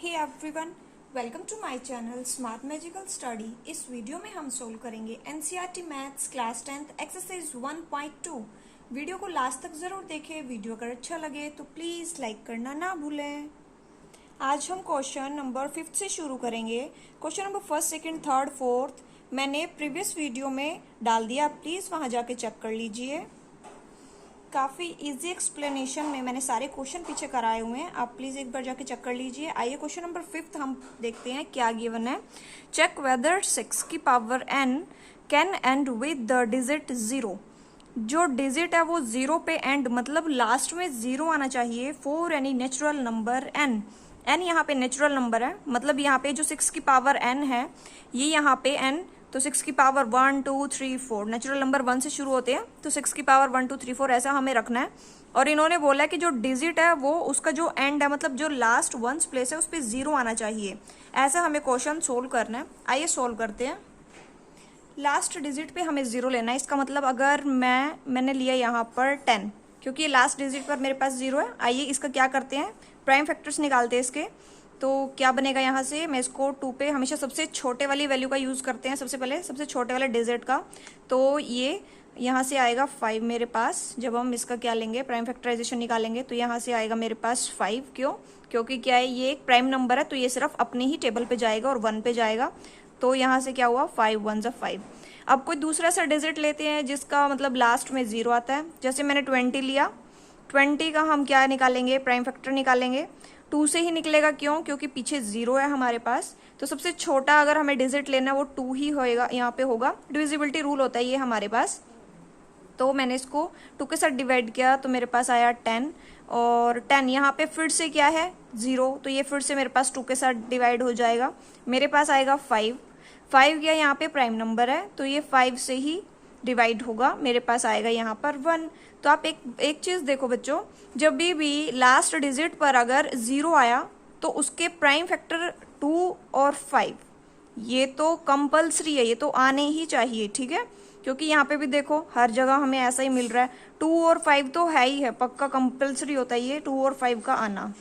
Hey everyone, welcome to my channel smart magical study. इस video में हम solve करेंगे NCERT maths class 10th exercise 1.2। Video को last तक जरूर देखें। वीडियो अगर अच्छा लगे तो प्लीज लाइक करना ना भूलें। आज हम क्वेश्चन नंबर 5 से शुरू करेंगे। Question number 1st, 2nd, 3rd, 4th मैंने प्रीवियस वीडियो में डाल दिया, प्लीज वहां जाके चेक कर लीजिए। काफ़ी इजी एक्सप्लेनेशन में मैंने सारे क्वेश्चन पीछे कराए हुए हैं, आप प्लीज एक बार जाके चेक कर लीजिए। आइए क्वेश्चन नंबर 5 हम देखते हैं क्या गिवन है। चेक वेदर 6 की power n can and with the digit 0। जो डिजिट है वो 0 पे एंड, मतलब लास्ट में 0 आना चाहिए for any natural number n। n यहाँ पे नेचुरल नंबर है, मतलब यहाँ पे जो 6 की पावर n है ये यहाँ पे n, तो 6 की पावर 1 2 3 4, नेचुरल नंबर 1 से शुरू होते हैं तो 6 की पावर 1 2 3 4 ऐसा हमें रखना है। और इन्होंने बोला है कि जो डिजिट है वो उसका जो एंड है, मतलब जो लास्ट वंस प्लेस है उस पर 0 आना चाहिए। ऐसा हमें क्वेश्चन सोल्व करना है। आइए सोल्व करते हैं। लास्ट डिजिट पे हमें 0 लेना है। इसका मतलब अगर मैंने लिया यहाँ पर 10, क्योंकि लास्ट डिजिट पर मेरे पास 0 है। आइए इसका क्या करते हैं, प्राइम फैक्टर्स निकालते हैं इसके। तो क्या बनेगा, यहाँ से मैं इसको 2 पे हमेशा सबसे छोटे वाली वैल्यू का यूज करते हैं, सबसे पहले सबसे छोटे वाले डिजिट का। तो ये यहाँ से आएगा 5 मेरे पास। जब हम इसका क्या लेंगे, प्राइम फैक्टराइजेशन निकालेंगे, तो यहाँ से आएगा मेरे पास 5। क्यों? क्योंकि क्या है, ये एक प्राइम नंबर है तो ये सिर्फ अपने ही टेबल पे जाएगा और 1 पे जाएगा। तो यहाँ से क्या हुआ, 5 1 5। अब कोई दूसरा सा डिजिट लेते हैं जिसका मतलब लास्ट में 0 आता है। जैसे मैंने 20 लिया, 20 का हम क्या निकालेंगे, प्राइम फैक्टर निकालेंगे। 2 से ही निकलेगा, क्यों? क्योंकि पीछे 0 है हमारे पास। तो सबसे छोटा अगर हमें डिजिट लेना है वो 2 ही होएगा, यहाँ पे होगा। डिविजिबिलिटी रूल होता है ये हमारे पास। तो मैंने इसको 2 के साथ डिवाइड किया तो मेरे पास आया 10। और 10 यहाँ पे फिर से क्या है, 0, तो ये फिर से मेरे पास 2 के साथ डिवाइड हो जाएगा। मेरे पास आएगा 5। 5 क्या यहाँ पे प्राइम नंबर है तो ये 5 से ही डिवाइड होगा, मेरे पास आएगा यहाँ पर 1। तो आप एक चीज देखो बच्चों, जब भी लास्ट डिजिट पर अगर 0 आया तो उसके प्राइम फैक्टर 2 और 5 ये तो कंपल्सरी है, ये तो आने ही चाहिए, ठीक है। क्योंकि यहाँ पे भी देखो हर जगह हमें ऐसा ही मिल रहा है, 2 और 5 तो है ही है, पक्का कंपल्सरी होता है ये 2 और 5 का आना।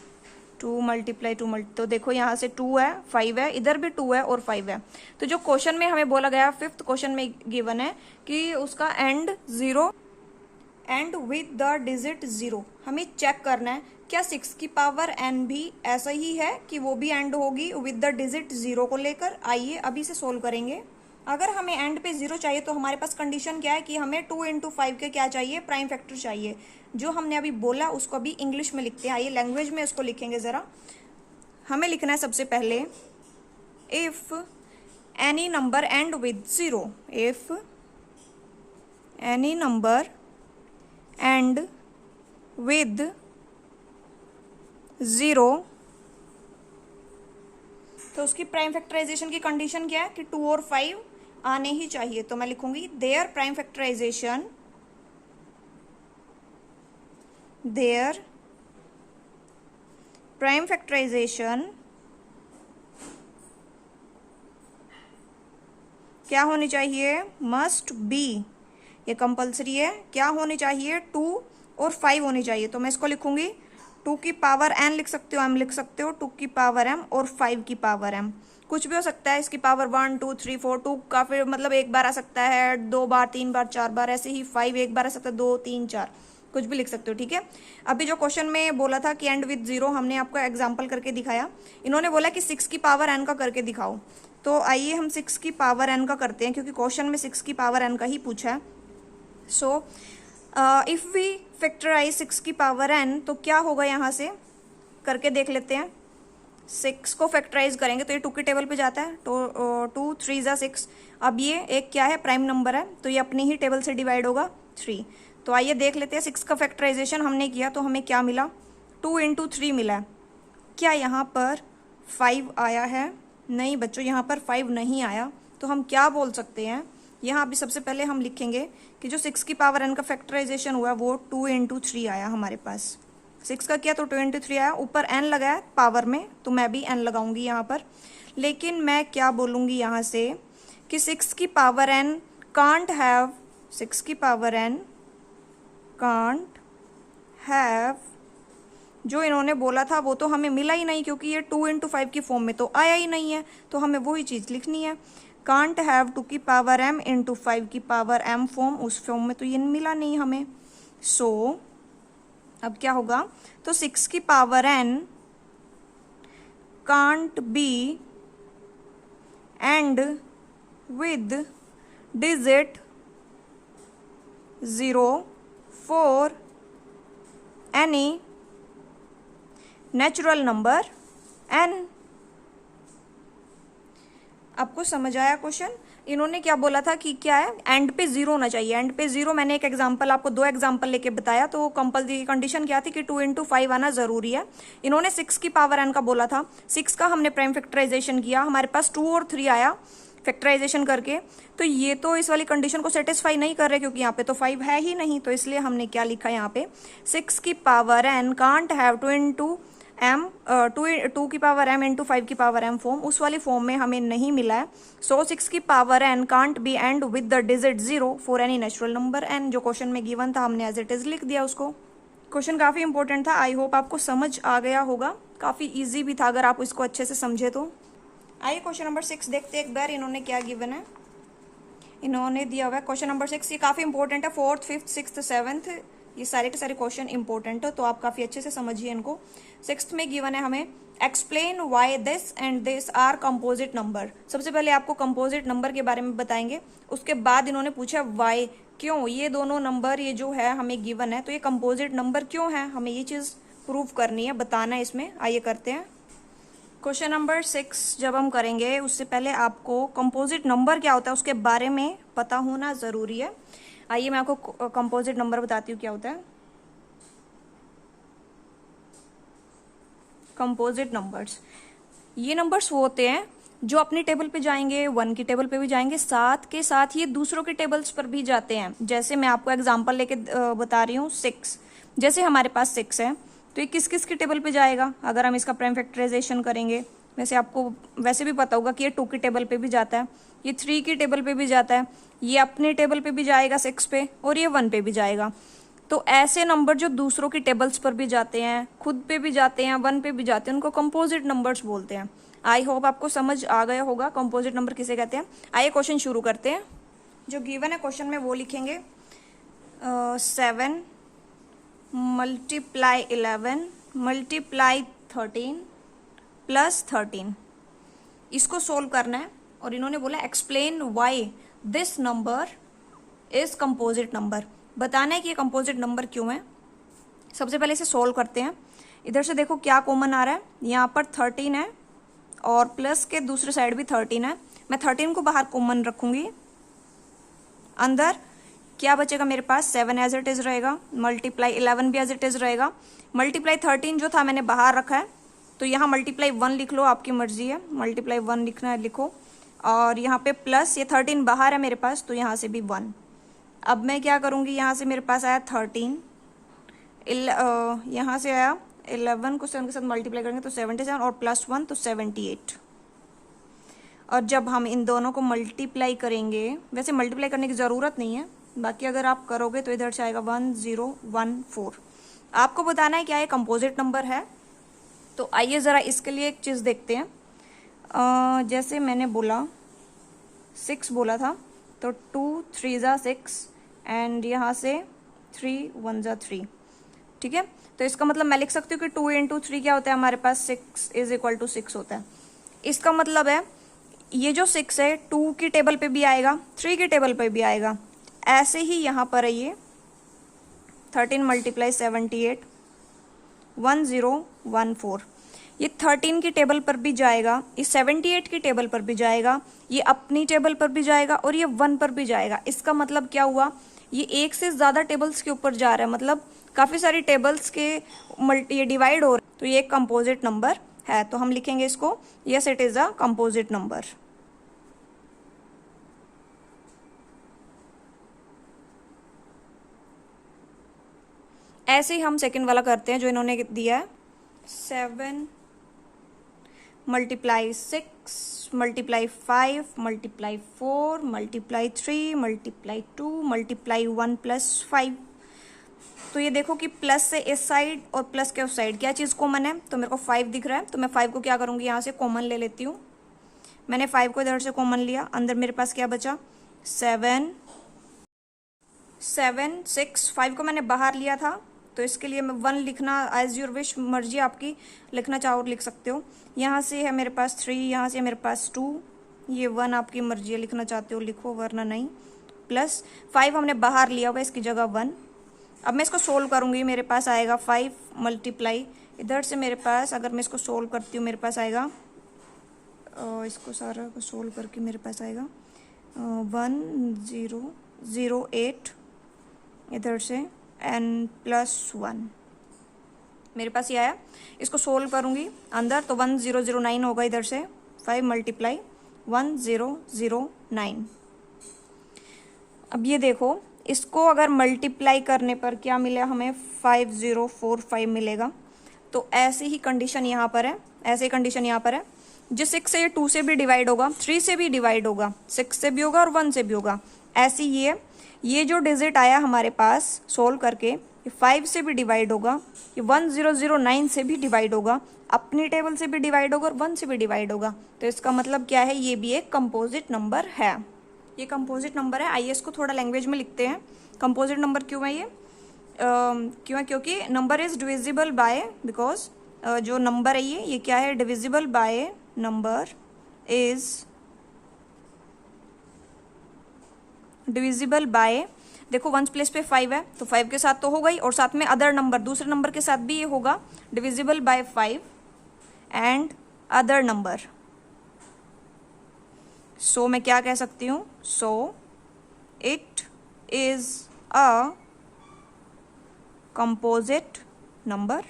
2 मल्टीप्लाई 2 तो देखो यहाँ से 2 है 5 है, इधर भी 2 है और 5 है। तो जो क्वेश्चन में हमें बोला गया, 5th क्वेश्चन में गिवन है कि उसका and 0 and with the digit 0। हमें चेक करना है क्या 6 की पावर n भी ऐसा ही है कि वो भी एंड होगी विद द डिजिट 0 को लेकर। आइए अभी से सोल्व करेंगे। अगर हमें एंड पे 0 चाहिए तो हमारे पास कंडीशन क्या है कि हमें 2 × 5 के क्या चाहिए, प्राइम फैक्टर चाहिए। जो हमने अभी बोला उसको अभी इंग्लिश में लिखते हैं। आइए लैंग्वेज में उसको लिखेंगे जरा। हमें लिखना है सबसे पहले, if any number and with 0, if any number and with 0, तो उसकी प्राइम फैक्टराइजेशन की कंडीशन क्या है कि 2 और 5 आने ही चाहिए। तो मैं लिखूंगी their prime factorization, their prime factorization क्या होनी चाहिए, मस्ट बी, ये कंपल्सरी है। क्या होनी चाहिए, 2 और 5 होनी चाहिए। तो मैं इसको लिखूंगी 2 की पावर n लिख सकते हो, m लिख सकते हो, 2 की पावर m और 5 की पावर m, कुछ भी हो सकता है। इसकी पावर 1 2 3 4, 2 का फिर मतलब एक बार आ सकता है, 2 बार 3 बार 4 बार, ऐसे ही 5 एक बार आ सकता है, 2 3 4, कुछ भी लिख सकते हो, ठीक है। अभी जो क्वेश्चन में बोला था कि एंड विद 0, हमने आपको एग्जाम्पल करके दिखाया। इन्होंने बोला कि 6 की पावर n का करके दिखाओ। तो आइए हम 6 की पावर n का करते हैं, क्योंकि क्वेश्चन में 6 की पावर n का ही पूछा है। सो इफ वी फैक्टराइज 6 की पावर n, तो क्या होगा, यहाँ से करके देख लेते हैं। 6 को फैक्टराइज करेंगे तो ये 2 के टेबल पे जाता है, तो 2 3 ज़ा 6। अब ये एक क्या है, प्राइम नंबर है, तो ये अपनी ही टेबल से डिवाइड होगा 3। तो आइए देख लेते हैं, 6 का फैक्टराइजेशन हमने किया तो हमें क्या मिला, 2 × 3 मिला है। क्या यहाँ पर 5 आया है? नहीं बच्चों, यहाँ पर 5 नहीं आया। तो हम क्या बोल सकते हैं, यहाँ अभी सबसे पहले हम लिखेंगे कि जो 6 की पावर n का फैक्टराइजेशन हुआ वो 2 × 3 आया हमारे पास। 6 का किया तो 2 × 3 आया, ऊपर n लगाया पावर में, तो मैं भी n लगाऊंगी यहाँ पर। लेकिन मैं क्या बोलूँगी यहाँ से कि 6 की पावर n कांट हैव, 6 की पावर n कांट हैव जो इन्होंने बोला था वो तो हमें मिला ही नहीं, क्योंकि ये 2 × 5 की फॉर्म में तो आया ही नहीं है, तो हमें वही चीज़ लिखनी है। कांट हैव 2 की पावर m × 5 की पावर m फॉर्म, उस फॉर्म में तो ये मिला नहीं हमें। सो अब क्या होगा, तो 6 की power n can't be and with digit 0 for any natural number n। आपको समझ आया क्वेश्चन? इन्होंने क्या बोला था कि क्या है, एंड पे 0 होना चाहिए। एंड पे 0 मैंने एक एग्जांपल आपको 2 एग्जांपल लेके बताया, तो कंपल्सरी कंडीशन क्या थी कि 2 × 5 आना जरूरी है। इन्होंने 6 की पावर n का बोला था, 6 का हमने प्राइम फैक्टराइजेशन किया, हमारे पास 2 और 3 आया फैक्टराइजेशन करके, तो ये तो इस वाली कंडीशन को सेटिस्फाई नहीं कर रहे, क्योंकि यहाँ पे तो 5 है ही नहीं। तो इसलिए हमने क्या लिखा यहाँ पे, 6 की पावर n कांट हैव 2 की पावर m × 5 की पावर m फॉर्म, उस वाली फॉर्म में हमें नहीं मिला है। सो 6 की power n can't be and with the digit 0 for any natural number n। जो क्वेश्चन में गिवन था हमने एज इट इज लिख दिया उसको। क्वेश्चन काफी इंपॉर्टेंट था, आई होप आपको समझ आ गया होगा, काफी ईजी भी था अगर आप इसको अच्छे से समझे तो। आइए क्वेश्चन नंबर 6 देखते हैं एक बार, इन्होंने क्या गिवन है। इन्होंने दिया हुआ है क्वेश्चन नंबर 6, ये काफी इंपॉर्टेंट है, 4th 5th 6th 7th, ये सारे के सारे क्वेश्चन इंपॉर्टेंट है, तो आप काफी अच्छे से समझिए इनको। 6th में गिवन है हमें, explain why this and this are composite number. सबसे पहले आपको कंपोजिट नंबर के बारे में बताएंगे, उसके बाद इन्होंने पूछा व्हाई, क्यों ये दोनों नंबर ये जो है हमें गिवन है, तो ये कंपोजिट नंबर क्यों है, हमें ये चीज प्रूव करनी है, बताना है इसमें। आइए करते हैं। क्वेश्चन नंबर 6 जब हम करेंगे, उससे पहले आपको कंपोजिट नंबर क्या होता है उसके बारे में पता होना जरूरी है। आइए मैं आपको कंपोजिट नंबर बताती हूँ क्या होता है। कंपोजिट नंबर्स, ये नंबर्स वो होते हैं जो अपनी टेबल पे जाएंगे, 1 की टेबल पे भी जाएंगे, साथ के साथ ये दूसरों की टेबल्स पर भी जाते हैं। जैसे मैं आपको एग्जांपल लेके बता रही हूँ, 6, जैसे हमारे पास 6 है, तो ये किस किस की टेबल पे जाएगा अगर हम इसका प्राइम फैक्टराइजेशन करेंगे। वैसे आपको वैसे भी पता होगा कि ये 2 की टेबल पे भी जाता है, ये 3 की टेबल पे भी जाता है, ये अपने टेबल पे भी जाएगा 6 पे, और ये 1 पे भी जाएगा। तो ऐसे नंबर जो दूसरों की टेबल्स पर भी जाते हैं, खुद पे भी जाते हैं, 1 पे भी जाते हैं, उनको कंपोजिट नंबर्स बोलते हैं। आई होप आपको समझ आ गया होगा कंपोजिट नंबर किसे कहते हैं। आइए क्वेश्चन शुरू करते हैं। जो गिवन है क्वेश्चन में वो लिखेंगे, 7 मल्टीप्लाई 11 मल्टीप्लाई 13 प्लस 13, इसको सोल्व करना है। और इन्होंने बोला explain why this number is composite number, बताना है कि ये कंपोजिट नंबर क्यों है। सबसे पहले इसे सोल्व करते हैं। इधर से देखो क्या कॉमन आ रहा है, यहाँ पर 13 है और प्लस के दूसरे साइड भी 13 है। मैं 13 को बाहर कॉमन रखूंगी, अंदर क्या बचेगा मेरे पास, 7 एज इट इज रहेगा, मल्टीप्लाई 11 भी एज इट इज रहेगा, मल्टीप्लाई 13 जो था मैंने बाहर रखा है, तो यहाँ मल्टीप्लाई 1 लिख लो, आपकी मर्जी है, मल्टीप्लाई 1 लिखना है लिखो। और यहाँ पे प्लस, ये 13 बाहर है मेरे पास, तो यहाँ से भी 1। अब मैं क्या करूँगी, यहाँ से मेरे पास आया 13, यहाँ से आया 11 को 7 के साथ मल्टीप्लाई करेंगे तो 77, और प्लस 1 तो 78। और जब हम इन दोनों को मल्टीप्लाई करेंगे, वैसे मल्टीप्लाई करने की ज़रूरत नहीं है, बाकी अगर आप करोगे तो इधर से आएगा 1014। आपको बताना है क्या ये कंपोजिट नंबर है। तो आइए ज़रा इसके लिए एक चीज़ देखते हैं। जैसे मैंने बोला 6 बोला था, तो 2 3 ज़ा 6 एंड यहाँ से 3 1 ज़ा 3, ठीक है। तो इसका मतलब मैं लिख सकती हूँ कि 2 × 3 क्या होता है हमारे पास, 6 = 6 होता है। इसका मतलब है ये जो 6 है 2 की टेबल पे भी आएगा, 3 की टेबल पे भी आएगा। ऐसे ही यहाँ पर है ये 13 मल्टीप्लाई 78 1014, ये 13 की टेबल पर भी जाएगा, ये 78 की टेबल पर भी जाएगा, ये अपनी टेबल पर भी जाएगा, और ये 1 पर भी जाएगा। इसका मतलब क्या हुआ, ये एक से ज़्यादा टेबल्स के ऊपर जा रहा है, मतलब काफ़ी सारी टेबल्स के ये डिवाइड हो रहा है, तो ये एक कंपोजिट नंबर है। तो हम लिखेंगे इसको, yes it is a composite number. ऐसे ही हम सेकंड वाला करते हैं जो इन्होंने दिया है, 7 multiply 6 multiply 5 multiply 4 multiply 3 multiply 2 multiply 1 + 5। तो ये देखो कि प्लस से इस साइड और प्लस के उस साइड क्या चीज़ कॉमन है, तो मेरे को 5 दिख रहा है, तो मैं 5 को क्या करूँगी यहाँ से कॉमन ले लेती हूँ। मैंने 5 को इधर से कॉमन लिया, अंदर मेरे पास क्या बचा 7 7 6, 5 को मैंने बाहर लिया था, तो इसके लिए मैं 1 लिखना एज योर विश, मर्जी आपकी, लिखना चाहो लिख सकते हो। यहाँ से है मेरे पास 3, यहाँ से मेरे पास 2, ये 1 आपकी मर्जी है, लिखना चाहते हो लिखो वरना नहीं। प्लस 5 हमने बाहर लिया हुआ, इसकी जगह 1। अब मैं इसको सोल्व करूँगी, मेरे पास आएगा 5 मल्टीप्लाई इधर से मेरे पास, अगर मैं इसको सोल्व करती हूँ मेरे पास आएगा, इसको सारा को सोल्व करके मेरे पास आएगा 1008 इधर से n + 1 मेरे पास ये आया। इसको सोल्व करूँगी अंदर तो 1009 होगा इधर से, 5 मल्टीप्लाई 1009। अब ये देखो, इसको अगर मल्टीप्लाई करने पर क्या मिला हमें 5045 मिलेगा। तो ऐसी ही कंडीशन यहाँ पर है, ऐसे ही कंडीशन यहाँ पर है। जो 6 से ये 2 से भी डिवाइड होगा, 3 से भी डिवाइड होगा, 6 से भी होगा और 1 से भी होगा। ऐसी ये जो डिजिट आया हमारे पास सोल्व करके, ये 5 से भी डिवाइड होगा, ये 1009 से भी डिवाइड होगा, अपनी टेबल से भी डिवाइड होगा और 1 से भी डिवाइड होगा। तो इसका मतलब क्या है, ये भी एक कंपोजिट नंबर है। ये कंपोजिट नंबर है। आइए इसको थोड़ा लैंग्वेज में लिखते हैं। कंपोजिट नंबर क्यों है ये, क्यों है, क्योंकि number is divisible by, because जो नंबर है ये क्या है, divisible by, number is divisible by, देखो 1 प्लेस पे 5 है तो 5 के साथ तो होगा ही, और साथ में अदर नंबर, दूसरे नंबर के साथ भी ये होगा, divisible by 5 and other number. So मैं क्या कह सकती हूँ, so it is a composite number.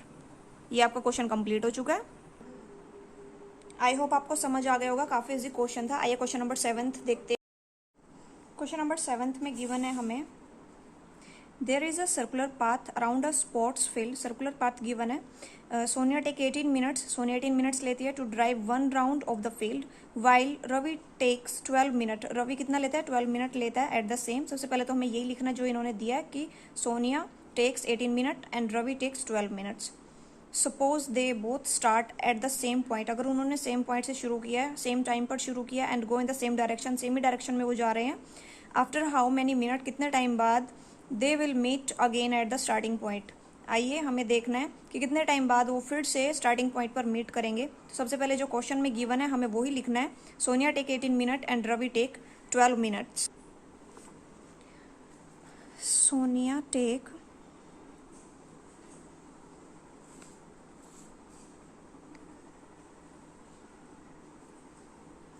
ये आपका क्वेश्चन कंप्लीट हो चुका है। आई होप आपको समझ आ गया होगा, काफी इजी क्वेश्चन था। आइए क्वेश्चन नंबर 7 देखते हैं। क्वेश्चन नंबर 7 में गिवन है हमें, there is a circular path around a sports field. Circular path given है। Sonia take 18 minutes, Sonia 18 minutes लेती है to drive 1 round of the field, while Ravi takes 12 minute. Ravi कितना लेता है, 12 मिनट लेता है एट द सेम। सबसे पहले तो हमें यही लिखना जो इन्होंने दिया है कि Sonia takes 18 minute and Ravi takes 12 minutes. Suppose they both start at the same point. अगर उन्होंने सेम पॉइंट से शुरू किया है, सेम टाइम पर शुरू किया, and go in the same direction, same ही डायरेक्शन में वो जा रहे हैं। आफ्टर हाउ मैनी मिनट, कितने टाइम बाद, they will meet again at the starting point. आइए हमें देखना है कि कितने टाइम बाद वो फिर से स्टार्टिंग पॉइंट पर मीट करेंगे। तो सबसे पहले जो क्वेश्चन में गिवन है हमें वही लिखना है। Sonia take 18 minute and Ravi take 12 minutes. Sonia take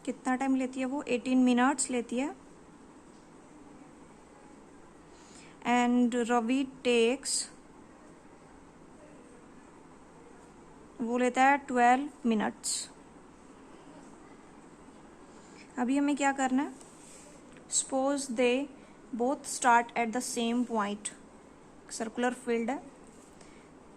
कितना टाइम लेती है, वो 18 मिनट्स लेती है, एंड रवि टेक्स, वो लेता है 12 मिनट्स। अभी हमें क्या करना है, suppose they both start at the same point. Circular field है,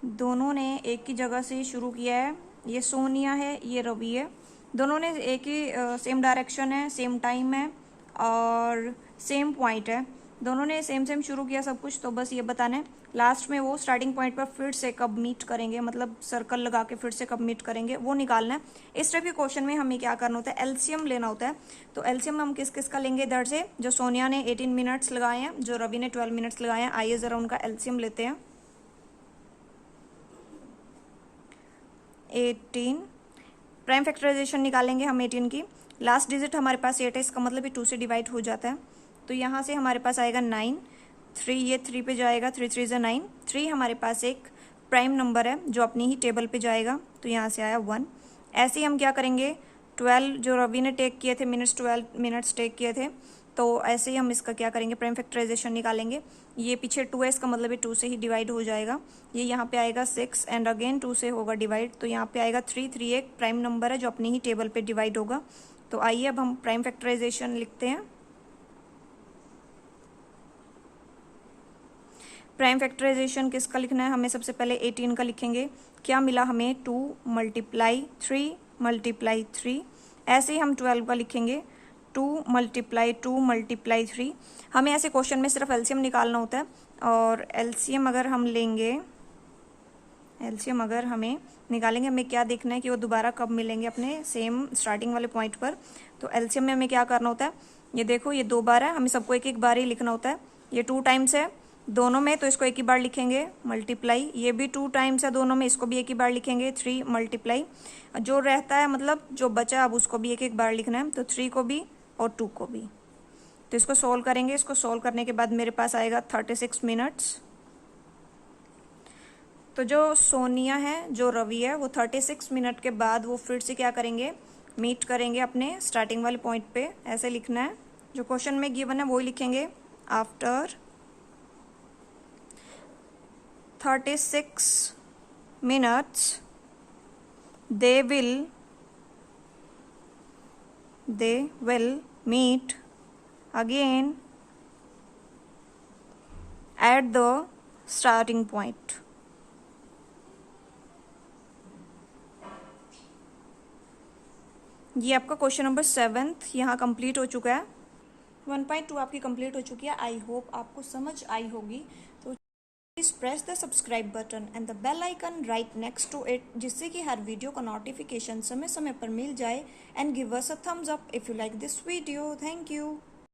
दोनों ने एक ही जगह से शुरू किया है। ये सोनिया है, ये रवि है, दोनों ने एक ही सेम डायरेक्शन है, सेम टाइम है और सेम पॉइंट है। दोनों ने सेम शुरू किया सब कुछ। तो बस ये बताना है लास्ट में वो स्टार्टिंग पॉइंट पर फिर से कब मीट करेंगे, मतलब सर्कल लगा के फिर से कब मीट करेंगे वो निकालना है। इस टाइप के क्वेश्चन में हमें क्या करना होता है, एलसीएम लेना होता है। तो एलसीएम हम किस किस का लेंगे, इधर से जो सोनिया ने 18 मिनट्स लगाए हैं, जो रवि ने 12 मिनट्स लगाए हैं। आइए जरा उनका एलसीएम लेते हैं। 18 प्राइम फैक्टराइजेशन निकालेंगे हम 18 की। लास्ट डिजिट हमारे पास 8 है, इसका मतलब ये 2 से डिवाइड हो जाता है। तो यहाँ से हमारे पास आएगा 9, 3 ये 3 पे जाएगा, 3 3 से 9। 3 हमारे पास एक प्राइम नंबर है जो अपनी ही टेबल पे जाएगा, तो यहाँ से आया 1। ऐसे ही हम क्या करेंगे, 12 जो रवि ने टेक किए थे मिनट्स, 12 मिनट्स टेक किए थे, तो ऐसे ही हम इसका क्या करेंगे, प्राइम फैक्टराइजेशन निकालेंगे। ये पीछे 2 है, इसका मतलब ये 2 से ही डिवाइड हो जाएगा। ये यहाँ पे आएगा 6 एंड अगेन 2 से होगा डिवाइड, तो यहाँ पे आएगा 3। 3 एक प्राइम नंबर है जो अपनी ही टेबल पे डिवाइड होगा। तो आइए अब हम प्राइम फैक्टराइजेशन लिखते हैं। प्राइम फैक्टराइजेशन किसका लिखना है, हमें सबसे पहले 18 का लिखेंगे। क्या मिला हमें, 2 × 3 × 3। ऐसे ही हम 12 का लिखेंगे, 2 मल्टीप्लाई 2 मल्टीप्लाई 3। हमें ऐसे क्वेश्चन में सिर्फ एलसीएम निकालना होता है, और एलसीएम अगर हम लेंगे, एलसीएम अगर हमें निकालेंगे, हमें क्या देखना है कि वो दोबारा कब मिलेंगे अपने सेम स्टार्टिंग वाले पॉइंट पर। तो एलसीएम में हमें क्या करना होता है, ये देखो ये 2 बार है, हमें सबको एक एक बार ही लिखना होता है। ये 2 टाइम्स है दोनों में, तो इसको एक ही बार लिखेंगे, मल्टीप्लाई। ये भी 2 टाइम्स है दोनों में, इसको भी एक ही बार लिखेंगे, 3 मल्टीप्लाई। जो रहता है मतलब जो बचा, अब उसको भी एक एक बार लिखना है, तो 3 को भी और 2 को भी। तो इसको सोल्व करेंगे, इसको सोल्व करने के बाद मेरे पास आएगा 36 मिनट्स। तो जो सोनिया है, जो रवि है, वो 36 मिनट के बाद वो फिर से क्या करेंगे, मीट करेंगे अपने स्टार्टिंग वाले पॉइंट पे। ऐसे लिखना है, जो क्वेश्चन में गिवन है वही लिखेंगे। After 36 minutes they will meet again at the starting point। ये आपका क्वेश्चन नंबर 7 यहाँ कंप्लीट हो चुका है। 1.2 आपकी कंप्लीट हो चुकी है। आई होप आपको समझ आई होगी। तो please press the subscribe button and the bell icon right next to it, जिससे कि हर वीडियो का नोटिफिकेशन समय समय पर मिल जाए। And give us a thumbs up if you like this video. Thank you.